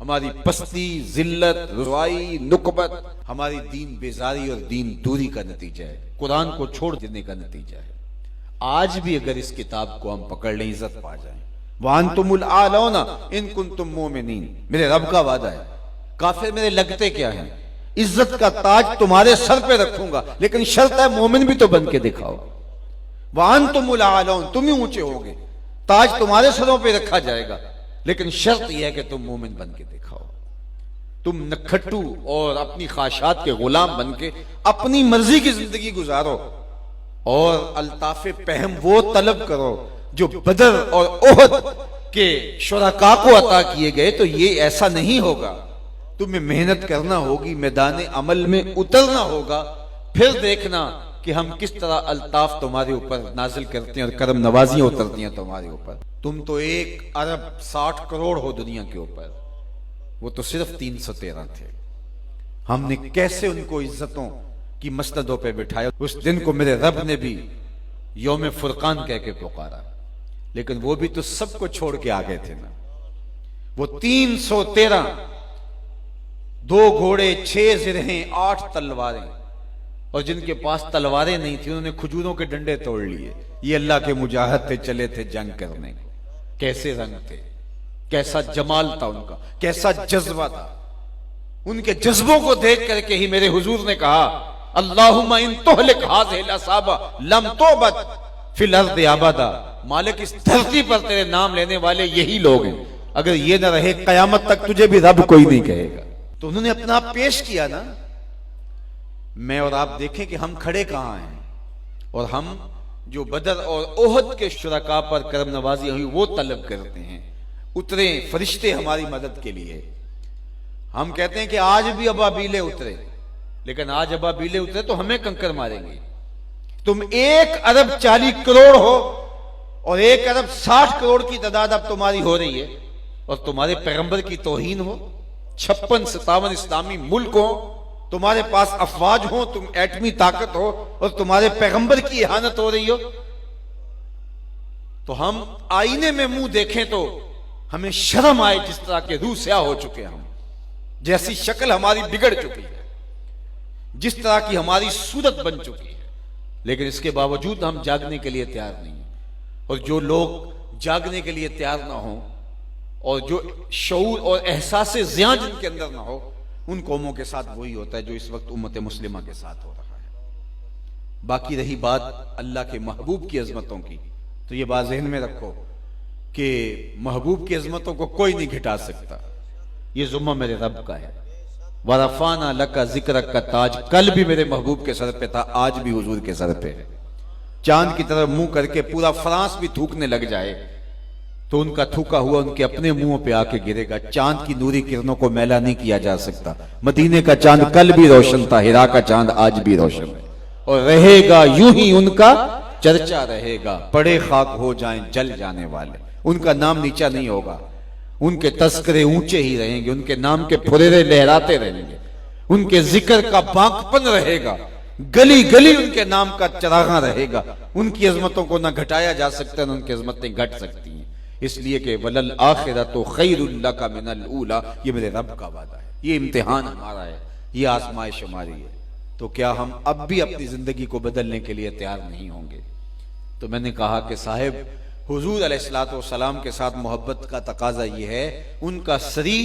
हमारी पस्ती, जिल्लत, रुसवाई, नुकबत हमारी दीन बेजारी और दीन दूरी का नतीजा है, कुरान को छोड़ देने का नतीजा है। आज भी अगर इस किताब को हम पकड़ लें, इज्जत पा जाएं। वांतुमुल आलौना इन कुंतुम मोमिनीन, मेरे रब का वादा है। काफिर मेरे लगते क्या हैं? इज्जत का ताज तुम्हारे सर पे रखूंगा, लेकिन शर्त है मोमिन भी तो बन के दिखाओ। वांतुमुल आलौन, तुम ही ऊंचे होगे, ताज तुम्हारे सरों पे रखा जाएगा, लेकिन शर्त यह है कि तुम मोमिन बन के दिखाओ। तुम नखट्टू और अपनी ख्वाहिशात के गुलाम बन के अपनी मर्जी की जिंदगी गुजारो और अल्ताफे पहम वो तलब करो जो बदर और ओहद के शुरका को अता किए गए। तो ये ऐसा नहीं होगा, तुम्हें मेहनत करना होगी, मैदान अमल में उतरना होगा, फिर देखना कि हम किस तरह अल्ताफ तुम्हारे ऊपर नाजिल करते हैं और करम नवाजियां उतरती हैं तुम्हारे ऊपर। तुम तो 1 अरब 60 करोड़ हो दुनिया के ऊपर, वो तो सिर्फ 313 थे। हमने कैसे उनको इज्जतों की मसनदों पे बिठाया। उस दिन को मेरे रब ने भी यौम फुरकान कह के पुकारा, लेकिन वो भी तो सबको छोड़ के आ गए थे ना। वो 313, 2 घोड़े, 6 जिरहें, 8 तलवारें, और जिनके पास तलवारें नहीं थी उन्होंने खजूरों के डंडे तोड़ लिए। ये अल्लाह के मुजाहिद थे, चले थे जंग करने। कैसे रंग थे, कैसा जमाल था उनका, कैसा जज्बा था। उनके जज्बों को देख करके ही मेरे हुजूर ने कहा, अल्लाहुम्मा इन तुहलिक हाज़िहिल असाबा लम तुबद फिल अर्दि अबदा। मालिक, इस धरती पर तेरे नाम लेने वाले यही लोग हैं, अगर ये न रहे कयामत तक तुझे भी रब कोई नहीं कहेगा। तो उन्होंने अपना आप पेश किया ना। मैं और आप देखें कि हम खड़े कहां हैं, और हम जो बदर और ओहद के शुरका पर करम नवाजी हुई वो तलब करते हैं। उतरे फरिश्ते हमारी मदद के लिए। हम कहते हैं कि आज भी अबाबीले उतरे, लेकिन आज अबाबीले उतरे तो हमें कंकर मारेंगे। तुम 1 अरब 40 करोड़ हो और 1 अरब 60 करोड़ की तादाद अब तुम्हारी हो रही है, और तुम्हारे पैगंबर की तौहीन हो। 56-57 इस्लामी मुल्क हो, तुम्हारे पास अफवाज हो, तुम एटमी ताकत हो, और तुम्हारे पैगंबर की इहानत हो रही हो। तो हम आईने में मुंह देखें तो हमें शर्म आए, जिस तरह के रूह स्याह हो चुके हम, जैसी शक्ल हमारी बिगड़ चुकी है, जिस तरह की हमारी सूरत बन चुकी है। लेकिन इसके बावजूद हम जागने के लिए तैयार नहीं हैं। और जो लोग जागने के लिए तैयार ना हो, और जो शऊर और एहसास ज़िया जिनके अंदर ना हो, उन कौमों के साथ वही होता है जो इस वक्त उम्मत मुस्लिमा के साथ हो रहा है। बाकी रही बात अल्लाह के महबूब की अजमतों की, तो ये बात ज़हन में रखो कि महबूब की अजमतों को कोई नहीं घटा सकता। ये जुम्मा मेरे रब का है। वरफाना लका जिक्र का ताज, कल भी मेरे महबूब के सर पे था, आज भी हुजूर के सर पे है। चांद की तरफ मुंह करके पूरा फ्रांस भी थूकने लग जाए तो उनका थूका हुआ उनके अपने मुंह पे आके गिरेगा। चांद की नूरी किरणों को मैला नहीं किया जा सकता। मदीने का चांद कल भी रोशन था, हिरा का चांद आज भी रोशन है, और रहेगा यूं ही उनका चर्चा रहेगा। पड़े खाक हो जाएं जल जाने वाले, उनका नाम नीचा नहीं होगा, उनके तस्करे ऊंचे ही रहेंगे, उनके नाम के फुरेरे लहराते रहेंगे, उनके जिक्र का बांकपन रहेगा, गली गली उनके नाम का चरागा रहेगा। उनकी अजमतों को ना घटाया जा सकता, ना उनकी अजमतें घट सकती हैं। इसलिए कि वलल आखिरतु खैरुल लका मिनल ऊला, ये मेरे रब का वादा है, ये इम्तिहान हमारा है, ये आजमाइश हमारी है। तो क्या हम अब भी अपनी जिंदगी को बदलने के लिए तैयार नहीं होंगे? तो मैंने कहा कि साहिब, हुजूर अलैहिस्सलातु वस्सलाम के साथ मोहब्बत का तकाजा ये है, उनका सरी